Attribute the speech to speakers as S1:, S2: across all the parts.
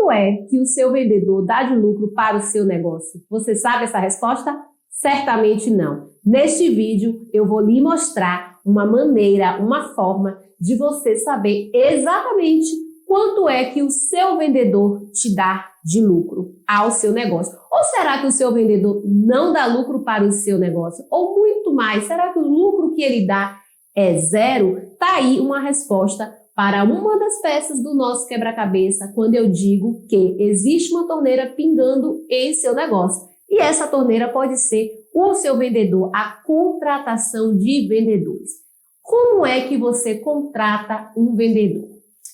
S1: quanto é que o seu vendedor dá de lucro para o seu negócio? Você sabe essa resposta? Certamente não. Neste vídeo eu vou lhe mostrar uma maneira, uma forma de você saber exatamente quanto é que o seu vendedor te dá de lucro ao seu negócio. Ou será que o seu vendedor não dá lucro para o seu negócio? Ou muito mais, será que o lucro que ele dá é zero? Tá aí uma resposta para uma das peças do nosso quebra-cabeça quando eu digo que existe uma torneira pingando em seu negócio. E essa torneira pode ser o seu vendedor, a contratação de vendedores. Como é que você contrata um vendedor?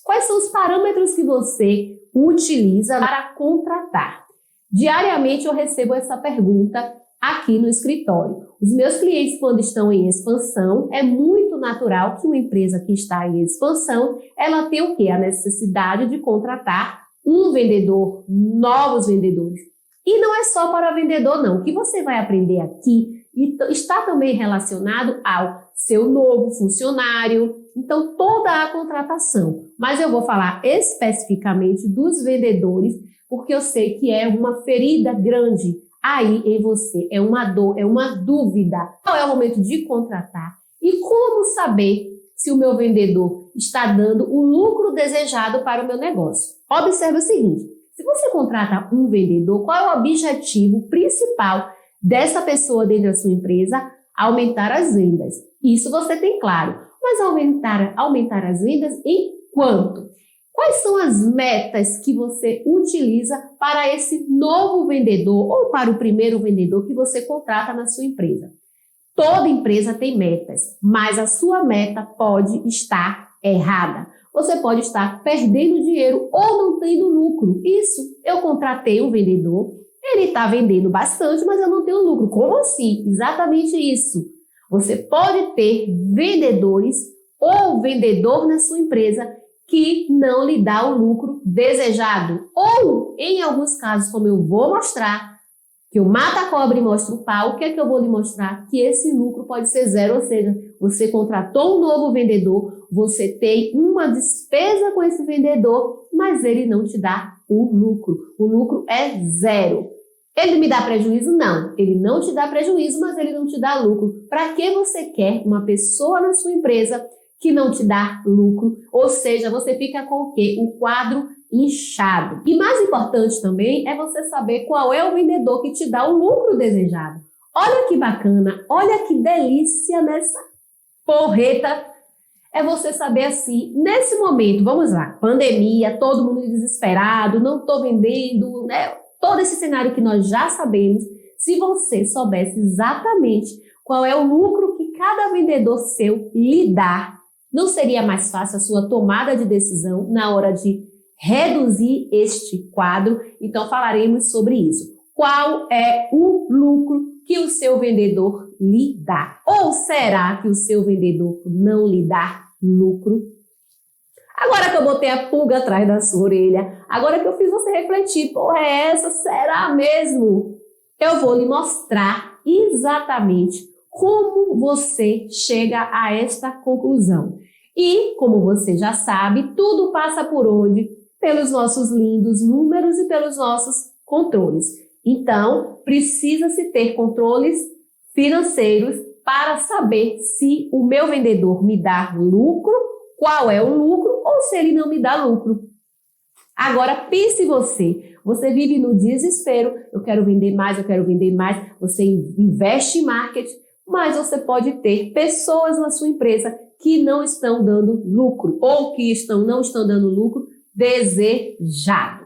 S1: Quais são os parâmetros que você utiliza para contratar? Diariamente eu recebo essa pergunta aqui no escritório. Os meus clientes, quando estão em expansão, é muito natural que uma empresa que está em expansão, ela tem o quê? A necessidade de contratar um vendedor, novos vendedores. E não é só para vendedor, não. O que você vai aprender aqui está também relacionado ao seu novo funcionário. Então, toda a contratação. Mas eu vou falar especificamente dos vendedores, porque eu sei que é uma ferida grande aí em você. É uma dor, é uma dúvida. Qual é o momento de contratar? E como saber se o meu vendedor está dando o lucro desejado para o meu negócio? Observe o seguinte. Se você contrata um vendedor, qual é o objetivo principal dessa pessoa dentro da sua empresa? Aumentar as vendas. Isso você tem claro. Mas aumentar as vendas em quanto? Quais são as metas que você utiliza para esse novo vendedor ou para o primeiro vendedor que você contrata na sua empresa? Toda empresa tem metas, mas a sua meta pode estar errada. Você pode estar perdendo dinheiro ou não tendo lucro. Isso, eu contratei um vendedor, ele está vendendo bastante, mas eu não tenho lucro. Como assim? Exatamente isso. Você pode ter vendedores ou vendedor na sua empresa que não lhe dá o lucro desejado. Ou, em alguns casos, como eu vou mostrar, que eu mato a cobra e mostro o pau, o que é que eu vou lhe mostrar? Que esse lucro pode ser zero, ou seja, você contratou um novo vendedor, você tem uma despesa com esse vendedor, mas ele não te dá o lucro. O lucro é zero. Ele me dá prejuízo? Não. Ele não te dá prejuízo, mas ele não te dá lucro. Para que você quer uma pessoa na sua empresa que não te dá lucro? Ou seja, você fica com o quê? O quadro inchado. E mais importante também é você saber qual é o vendedor que te dá o lucro desejado. Olha que bacana, olha que delícia nessa porreta. É você saber assim, nesse momento, vamos lá, pandemia, todo mundo desesperado, não estou vendendo, né? Todo esse cenário que nós já sabemos, se você soubesse exatamente qual é o lucro que cada vendedor seu lhe dá, não seria mais fácil a sua tomada de decisão na hora de reduzir este quadro? Então falaremos sobre isso. Qual é o lucro que o seu vendedor lhe dá? Ou será que o seu vendedor não lhe dá lucro? Agora que eu botei a pulga atrás da sua orelha, agora que eu fiz você refletir, porra, é essa? Será mesmo? Eu vou lhe mostrar exatamente como você chega a esta conclusão. E, como você já sabe, tudo passa por onde? Pelos nossos lindos números e pelos nossos controles. Então, precisa-se ter controles financeiros para saber se o meu vendedor me dá lucro, qual é o lucro, ou se ele não me dá lucro. Agora, pense você vive no desespero, eu quero vender mais, você investe em marketing, mas você pode ter pessoas na sua empresa que não estão dando lucro, ou que não estão dando lucro desejado.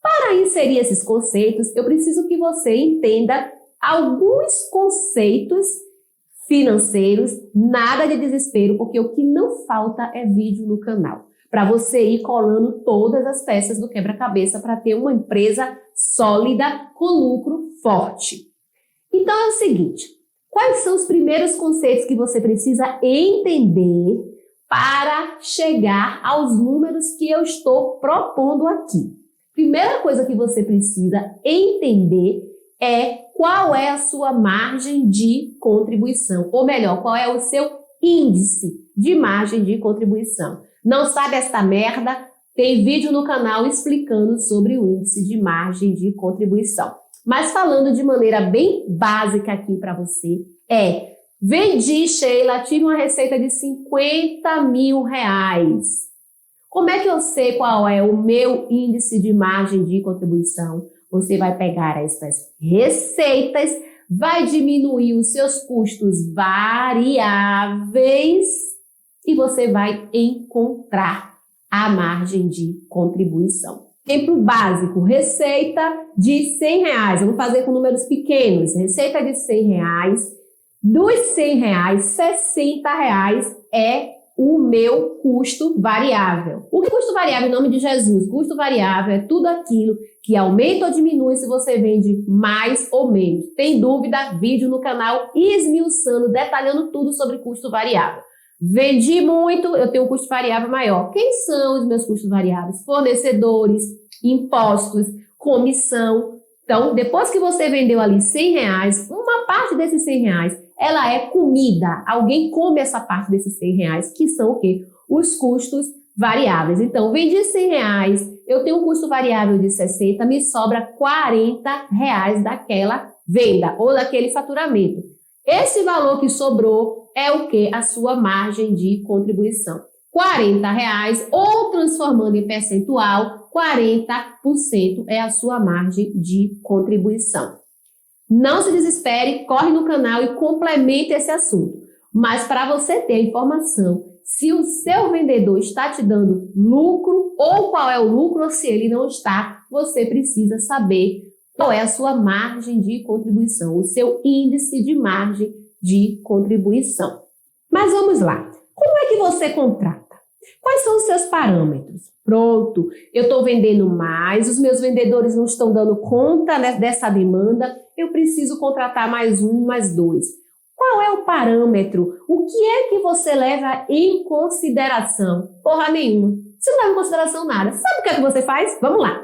S1: Para inserir esses conceitos, eu preciso que você entenda alguns conceitos financeiros, nada de desespero, porque o que não falta é vídeo no canal, para você ir colando todas as peças do quebra-cabeça para ter uma empresa sólida com lucro forte. Então é o seguinte, quais são os primeiros conceitos que você precisa entender para chegar aos números que eu estou propondo aqui? Primeira coisa que você precisa entender é qual é a sua margem de contribuição, ou melhor, qual é o seu índice de margem de contribuição. Não sabe esta merda? tem vídeo no canal explicando sobre o índice de margem de contribuição. Mas falando de maneira bem básica aqui para você, vendi, Sheila, tive uma receita de R$50 mil. Como é que eu sei qual é o meu índice de margem de contribuição? Você vai pegar essas receitas, vai diminuir os seus custos variáveis e você vai encontrar a margem de contribuição. Exemplo básico, receita de R$100. Vamos fazer com números pequenos. Receita de R$100. Dos R$100, R$60 é o meu custo variável. O custo variável, em nome de Jesus, custo variável é tudo aquilo que aumenta ou diminui se você vende mais ou menos. Tem dúvida? Vídeo no canal esmiuçando, detalhando tudo sobre custo variável. Vendi muito, eu tenho um custo variável maior. Quem são os meus custos variáveis? Fornecedores, impostos, comissão. Então, depois que você vendeu ali R$100, uma parte desses R$100 ela é comida. Alguém come essa parte desses R$100, que são o quê? Os custos variáveis. Então, vendi R$100, eu tenho um custo variável de 60, me sobra R$40 daquela venda ou daquele faturamento. Esse valor que sobrou é o quê? A sua margem de contribuição. R$40, ou transformando em percentual, 40% é a sua margem de contribuição. Não se desespere, corre no canal e complemente esse assunto. Mas para você ter a informação se o seu vendedor está te dando lucro ou qual é o lucro ou se ele não está, você precisa saber qual é a sua margem de contribuição, o seu índice de margem de contribuição. Mas vamos lá. Como é que você contrata? Quais são os seus parâmetros? Pronto, eu estou vendendo mais, os meus vendedores não estão dando conta dessa demanda, eu preciso contratar mais um, mais dois. Qual é o parâmetro? O que é que você leva em consideração? Porra nenhuma. Você não leva em consideração nada. Sabe o que é que você faz? Vamos lá.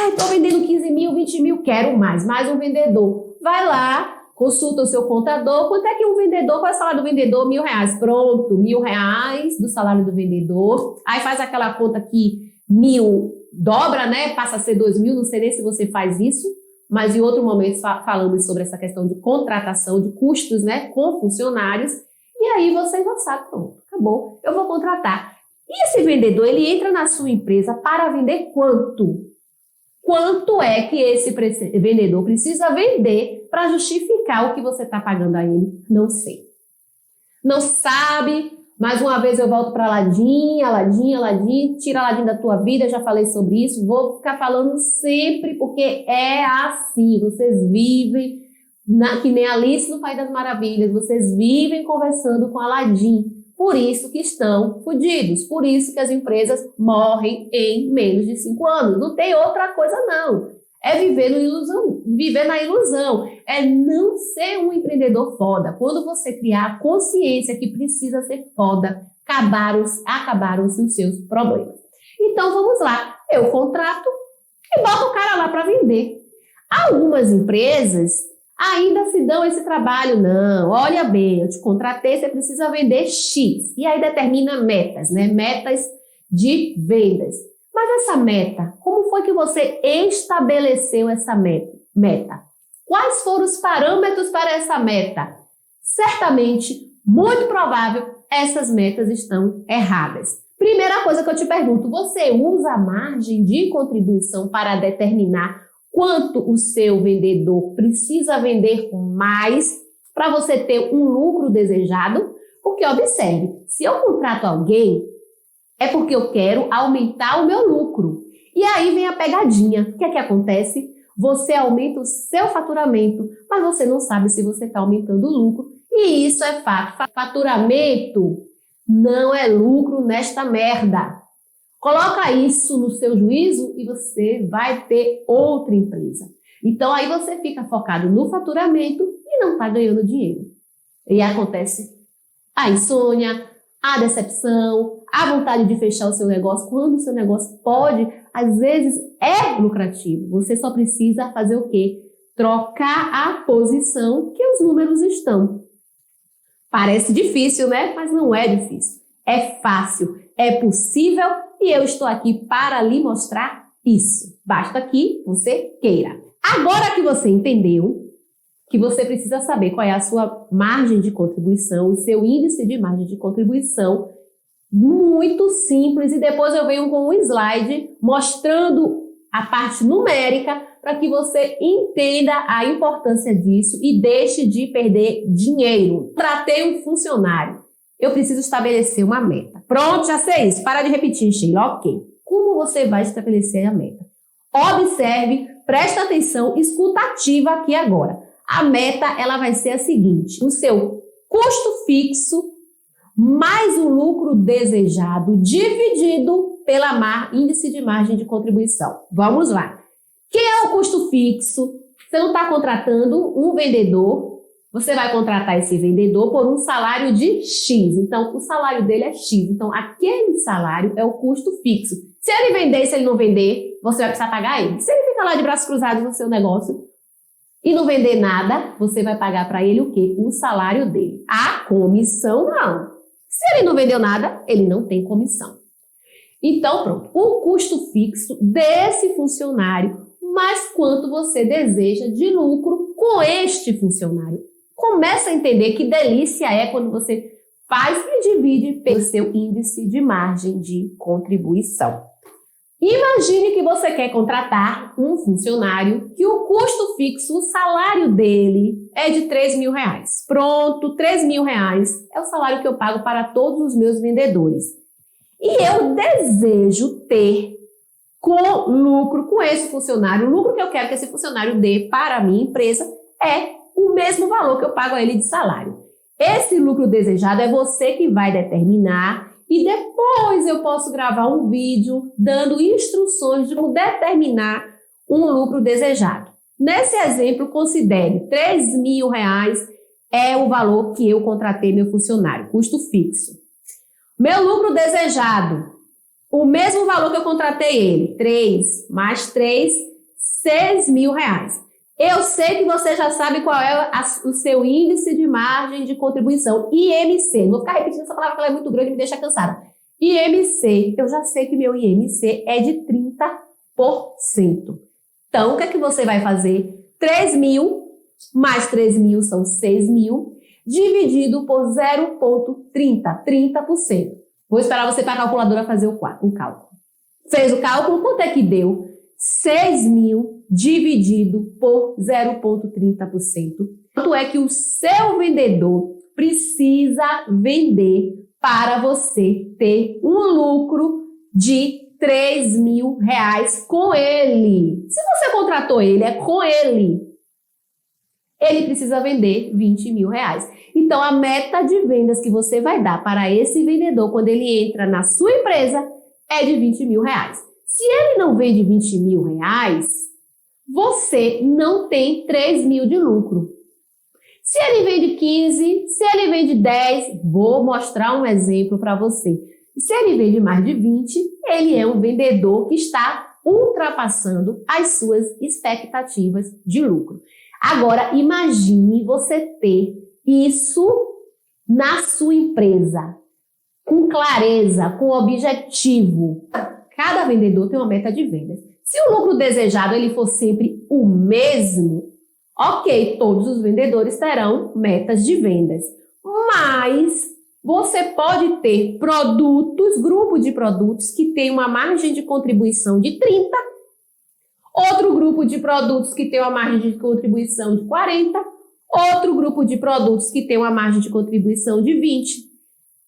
S1: Estou vendendo 15 mil, 20 mil, quero mais um vendedor. Vai lá, consulta o seu contador. Quanto é que um vendedor, qual é o salário do vendedor? R$1.000. Pronto, R$1.000 do salário do vendedor. Aí faz aquela conta que 1.000 dobra, né? Passa a ser 2.000, não sei nem se você faz isso. Mas em outro momento falando sobre essa questão de contratação, de custos, né? Com funcionários. E aí você já sabe, pronto, acabou, eu vou contratar. E esse vendedor, ele entra na sua empresa para vender quanto? Quanto é que esse vendedor precisa vender para justificar o que você está pagando a ele? Não sei. Não sabe? Mais uma vez eu volto para Aladim, tira Aladim da tua vida, já falei sobre isso, vou ficar falando sempre porque é assim, vocês vivem, que nem Alice no País das Maravilhas, vocês vivem conversando com Aladim, por isso que estão fodidos, por isso que as empresas morrem em menos de 5 anos, não tem outra coisa não. É viver na ilusão, é não ser um empreendedor foda. Quando você criar a consciência que precisa ser foda, acabaram-se os seus problemas. Então vamos lá, eu contrato e boto o cara lá para vender. Algumas empresas ainda se dão esse trabalho, não, olha bem, eu te contratei, você precisa vender X. E aí determina metas, né? Metas de vendas. Mas essa meta, como foi que você estabeleceu essa meta? Quais foram os parâmetros para essa meta? Certamente, muito provável, essas metas estão erradas. Primeira coisa que eu te pergunto, você usa a margem de contribuição para determinar quanto o seu vendedor precisa vender mais para você ter um lucro desejado? Porque observe, se eu contrato alguém, é porque eu quero aumentar o meu lucro. E aí vem a pegadinha. O que é que acontece? Você aumenta o seu faturamento, mas você não sabe se você está aumentando o lucro. E isso é fato. Faturamento não é lucro nesta merda. Coloca isso no seu juízo e você vai ter outra empresa. Então aí você fica focado no faturamento e não está ganhando dinheiro. E acontece a insônia, a decepção, a vontade de fechar o seu negócio, quando o seu negócio pode, às vezes é lucrativo. Você só precisa fazer o quê? Trocar a posição que os números estão. Parece difícil, né? Mas não é difícil. É fácil, é possível e eu estou aqui para lhe mostrar isso. Basta que você queira. Agora que você entendeu que você precisa saber qual é a sua margem de contribuição, o seu índice de margem de contribuição, muito simples, e depois eu venho com um slide mostrando a parte numérica para que você entenda a importância disso e deixe de perder dinheiro. Tratei um funcionário. Eu preciso estabelecer uma meta. Pronto, já sei isso. Para de repetir, Sheila. Ok. Como você vai estabelecer a meta? Observe, presta atenção, escuta ativa aqui agora. A meta, ela vai ser a seguinte: o seu custo fixo mais o lucro desejado dividido pela índice de margem de contribuição. Vamos lá. Que é o custo fixo? Você não está contratando um vendedor, você vai contratar esse vendedor por um salário de X. Então, o salário dele é X. Então, aquele salário é o custo fixo. Se ele vender e se ele não vender, você vai precisar pagar ele. Se ele ficar lá de braços cruzados no seu negócio e não vender nada, você vai pagar para ele o quê? O salário dele. A comissão não. Se ele não vendeu nada, ele não tem comissão. Então, pronto. O custo fixo desse funcionário, mais quanto você deseja de lucro com este funcionário. Começa a entender que delícia é quando você faz e divide pelo seu índice de margem de contribuição. Imagine que você quer contratar um funcionário que o custo fixo, o salário dele é de R$3.000. Pronto, R$3.000 é o salário que eu pago para todos os meus vendedores. E eu desejo ter com lucro com esse funcionário, o lucro que eu quero que esse funcionário dê para a minha empresa é o mesmo valor que eu pago a ele de salário. Esse lucro desejado é você que vai determinar. E depois eu posso gravar um vídeo dando instruções de como determinar um lucro desejado. Nesse exemplo, considere R$3.000 é o valor que eu contratei meu funcionário, custo fixo. Meu lucro desejado, o mesmo valor que eu contratei ele, 3 mais 3, R$6.000. Eu sei que você já sabe qual é o seu índice de margem de contribuição, IMC. Não vou ficar repetindo essa palavra que ela é muito grande e me deixa cansada. IMC, eu já sei que meu IMC é de 30%. Então, o que é que você vai fazer? 3.000 mais 3.000 são 6.000, dividido por 0,30, 30%. Vou esperar você para a calculadora fazer o cálculo. Fez o cálculo, quanto é que deu? 6.000 dividido por 0,30%. Quanto é que o seu vendedor precisa vender para você ter um lucro de R$3.000 com ele? Se você contratou ele, é com ele. Ele precisa vender R$20.000. Então, a meta de vendas que você vai dar para esse vendedor quando ele entra na sua empresa é de R$20.000. Se ele não vende R$20.000, você não tem 3.000 de lucro. Se ele vende 15, se ele vende 10, vou mostrar um exemplo para você. Se ele vende mais de 20, ele é um vendedor que está ultrapassando as suas expectativas de lucro. Agora, imagine você ter isso na sua empresa, com clareza, com objetivo. Cada vendedor tem uma meta de vendas. Se o lucro desejado ele for sempre o mesmo, ok, todos os vendedores terão metas de vendas. Mas você pode ter produtos, grupo de produtos que tem uma margem de contribuição de 30, outro grupo de produtos que tem uma margem de contribuição de 40, outro grupo de produtos que tem uma margem de contribuição de 20.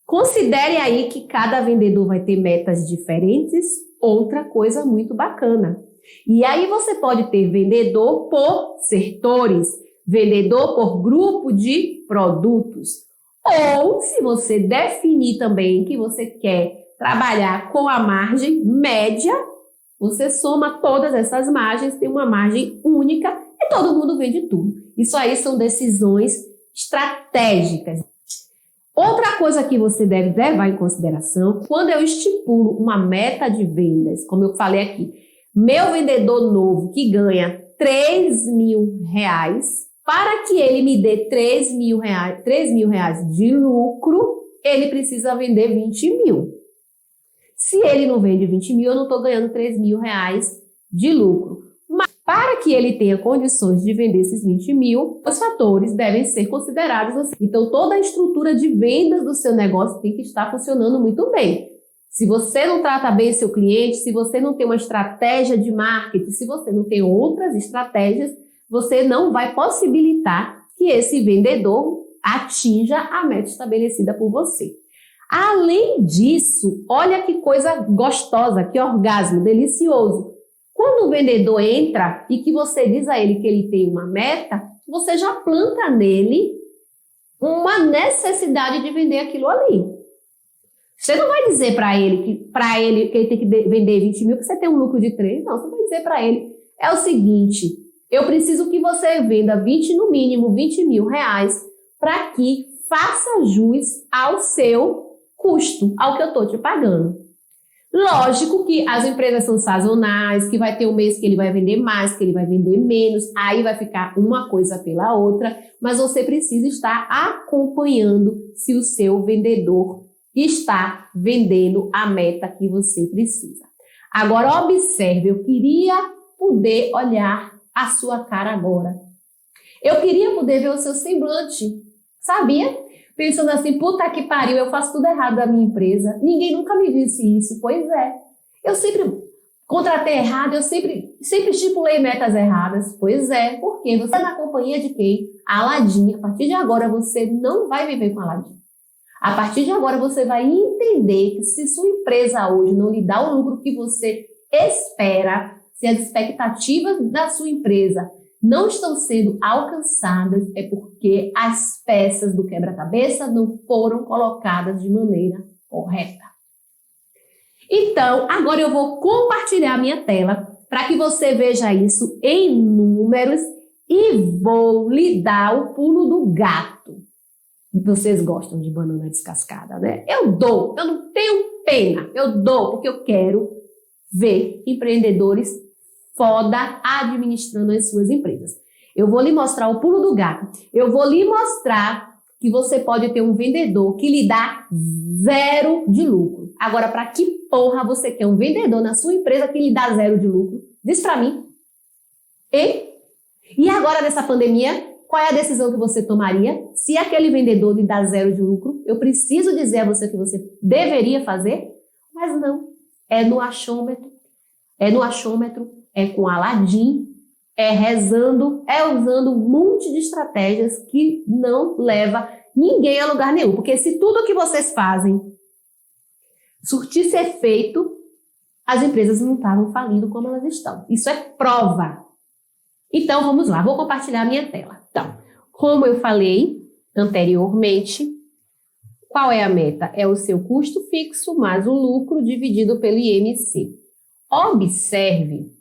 S1: Considere aí que cada vendedor vai ter metas diferentes, outra coisa muito bacana. E aí você pode ter vendedor por setores, vendedor por grupo de produtos. Ou, se você definir também que você quer trabalhar com a margem média, você soma todas essas margens, tem uma margem única e todo mundo vende tudo. Isso aí são decisões estratégicas. Outra coisa que você deve levar em consideração, quando eu estipulo uma meta de vendas, como eu falei aqui, meu vendedor novo que ganha R$3.000, para que ele me dê R$3.000 de lucro, ele precisa vender 20.000. Se ele não vende 20 mil, eu não estou ganhando 3 mil reais de lucro. Mas para que ele tenha condições de vender esses 20 mil, os fatores devem ser considerados assim. Então, toda a estrutura de vendas do seu negócio tem que estar funcionando muito bem. Se você não trata bem seu cliente, se você não tem uma estratégia de marketing, se você não tem outras estratégias, você não vai possibilitar que esse vendedor atinja a meta estabelecida por você. Além disso, olha que coisa gostosa, que orgasmo delicioso. Quando o vendedor entra e que você diz a ele que ele tem uma meta, você já planta nele uma necessidade de vender aquilo ali. Você não vai dizer para ele que ele tem que vender 20 mil, que você tem um lucro de 3. Não, você vai dizer para ele, é o seguinte, eu preciso que você venda no mínimo 20 mil reais para que faça jus ao seu custo, ao que eu estou te pagando. Lógico que as empresas são sazonais, que vai ter um mês que ele vai vender mais, que ele vai vender menos, aí vai ficar uma coisa pela outra, mas você precisa estar acompanhando se o seu vendedor está vendendo a meta que você precisa. Agora observe, eu queria poder olhar a sua cara agora. Eu queria poder ver o seu semblante, sabia? Pensando assim, puta que pariu, eu faço tudo errado da minha empresa. Ninguém nunca me disse isso. Pois é. Eu sempre contratei errado, eu sempre estipulei metas erradas. Pois é. Por quê? Você é na companhia de quem? Aladim. A partir de agora, você não vai viver com Aladim. A partir de agora, você vai entender que se sua empresa hoje não lhe dá o lucro que você espera, se as expectativas da sua empresa não estão sendo alcançadas, é porque as peças do quebra-cabeça não foram colocadas de maneira correta. Então, agora eu vou compartilhar a minha tela para que você veja isso em números e vou lhe dar o pulo do gato. Vocês gostam de banana descascada, né? Eu não tenho pena, eu dou porque eu quero ver empreendedores foda administrando as suas empresas. Eu vou lhe mostrar o pulo do gato. Eu vou lhe mostrar que você pode ter um vendedor que lhe dá 0 de lucro. Agora, para que porra você quer um vendedor na sua empresa que lhe dá 0 de lucro? Diz para mim. Hein? E agora, nessa pandemia, qual é a decisão que você tomaria? Se aquele vendedor lhe dá 0 de lucro, eu preciso dizer a você o que você deveria fazer? Mas não. É no achômetro. É com Aladim, é rezando, é usando um monte de estratégias que não leva ninguém a lugar nenhum. Porque se tudo que vocês fazem surtisse efeito, as empresas não estavam falindo como elas estão. Isso é prova. Então, vamos lá, vou compartilhar a minha tela. Então, como eu falei anteriormente, qual é a meta? É o seu custo fixo mais o lucro dividido pelo IMC. Observe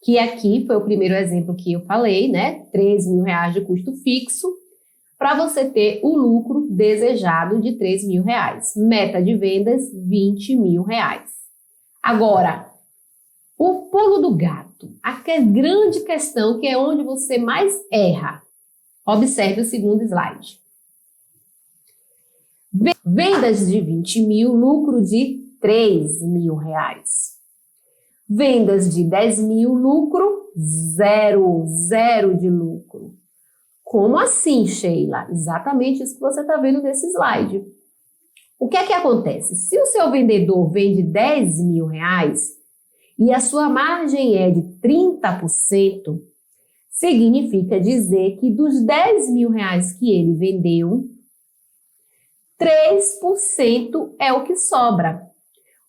S1: que aqui foi o primeiro exemplo que eu falei, né? 3 mil reais de custo fixo para você ter o lucro desejado de 3 mil reais. Meta de vendas, 20 mil reais. Agora, o pulo do gato, a grande questão que é onde você mais erra. Observe o segundo slide. Vendas de 20 mil, lucro de 3 mil reais. Vendas de 10 mil, lucro, 0 de lucro. Como assim, Sheila? Exatamente isso que você está vendo nesse slide. O que é que acontece? Se o seu vendedor vende 10 mil reais e a sua margem é de 30%, significa dizer que dos 10 mil reais que ele vendeu, 3% é o que sobra.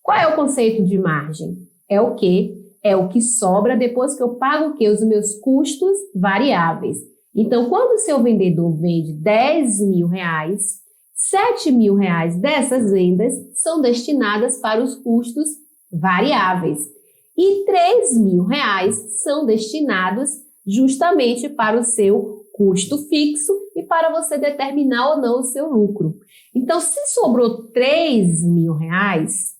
S1: Qual é o conceito de margem? É o quê? É o que sobra depois que eu pago o quê? Os meus custos variáveis. Então, quando o seu vendedor vende 10 mil reais, 7 mil reais dessas vendas são destinadas para os custos variáveis. E 3 mil reais são destinados justamente para o seu custo fixo e para você determinar ou não o seu lucro. Então, se sobrou 3 mil reais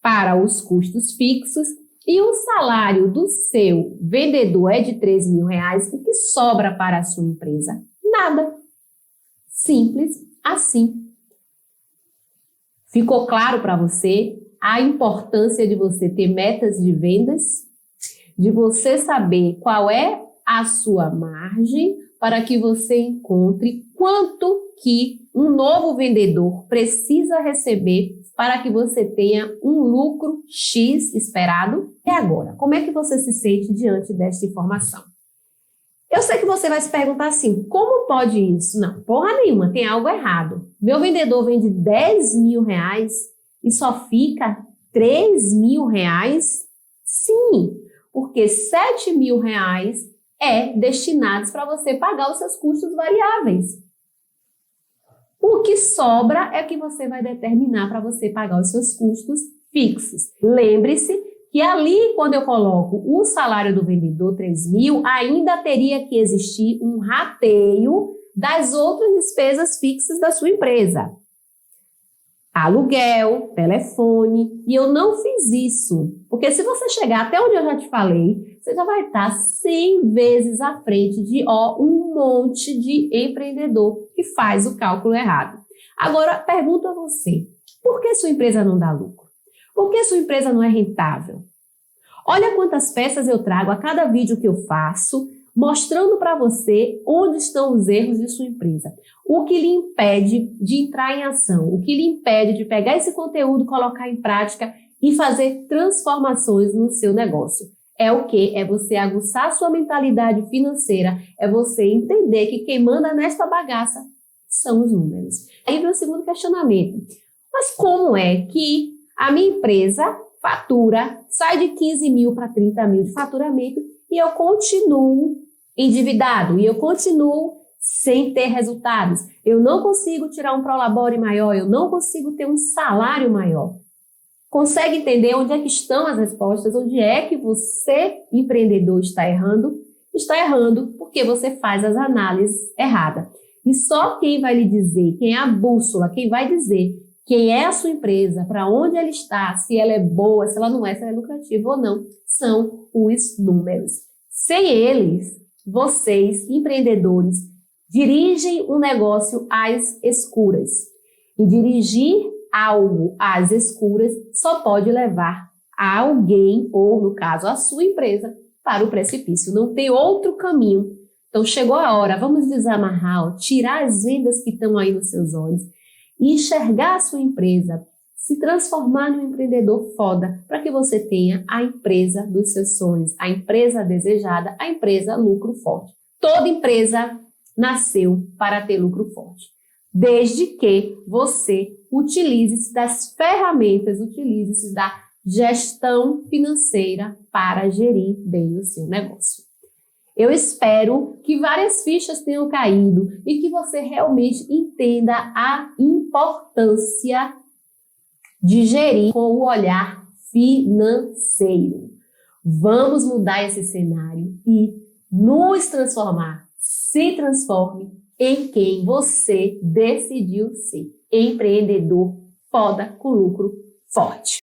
S1: para os custos fixos e o salário do seu vendedor é de 3 mil reais, o que sobra para a sua empresa? Nada. Simples assim. Ficou claro para você? a importância de você ter metas de vendas, de você saber qual é a sua margem para que você encontre quanto que um novo vendedor precisa receber para que você tenha um lucro X esperado. E agora, como é que você se sente diante desta informação? Eu sei que você vai se perguntar assim, como pode isso? Não, porra nenhuma, tem algo errado. Meu vendedor vende 10 mil reais e só fica 3 mil reais? Sim, porque 7 mil reais destinados para você pagar os seus custos variáveis. O que sobra é que você vai determinar para você pagar os seus custos fixos. Lembre-se que ali, quando eu coloco o salário do vendedor, 3 mil, ainda teria que existir um rateio das outras despesas fixas da sua empresa. Aluguel, telefone, e eu não fiz isso. Porque se você chegar até onde eu já te falei, você já vai estar 100 vezes à frente de um monte de empreendedor que faz o cálculo errado. Agora, pergunto a você, por que sua empresa não dá lucro? Por que sua empresa não é rentável? Olha quantas peças eu trago a cada vídeo que eu faço, mostrando para você onde estão os erros de sua empresa. O que lhe impede de entrar em ação, o que lhe impede de pegar esse conteúdo, colocar em prática e fazer transformações no seu negócio. É o quê? É você aguçar sua mentalidade financeira, é você entender que quem manda nesta bagaça são os números. Aí vem o segundo questionamento. Mas como é que a minha empresa fatura, sai de 15 mil para 30 mil de faturamento e eu continuo endividado, e eu continuo sem ter resultados? Eu não consigo tirar um prolabore maior, eu não consigo ter um salário maior. Consegue entender onde é que estão as respostas? Onde é que você, empreendedor, está errando? Está errando porque você faz as análises erradas. E só quem vai lhe dizer, quem é a bússola, quem vai dizer quem é a sua empresa, para onde ela está, se ela é boa, se ela não é, se ela é lucrativa ou não, são os números. Sem eles, vocês, empreendedores, dirigem um negócio às escuras. E dirigir algo às escuras só pode levar a alguém, ou no caso a sua empresa, para o precipício. Não tem outro caminho. Então chegou a hora, vamos desamarrar, tirar as vendas que estão aí nos seus olhos e enxergar a sua empresa, se transformar num empreendedor foda, para que você tenha a empresa dos seus sonhos, a empresa desejada, a empresa lucro forte. Toda empresa nasceu para ter lucro forte, desde que você utilize-se das ferramentas, utilize-se da gestão financeira para gerir bem o seu negócio. Eu espero que várias fichas tenham caído e que você realmente entenda a importância de gerir com o olhar financeiro. Vamos mudar esse cenário e nos transformar. Se transforme em quem você decidiu ser. Empreendedor foda com lucro forte.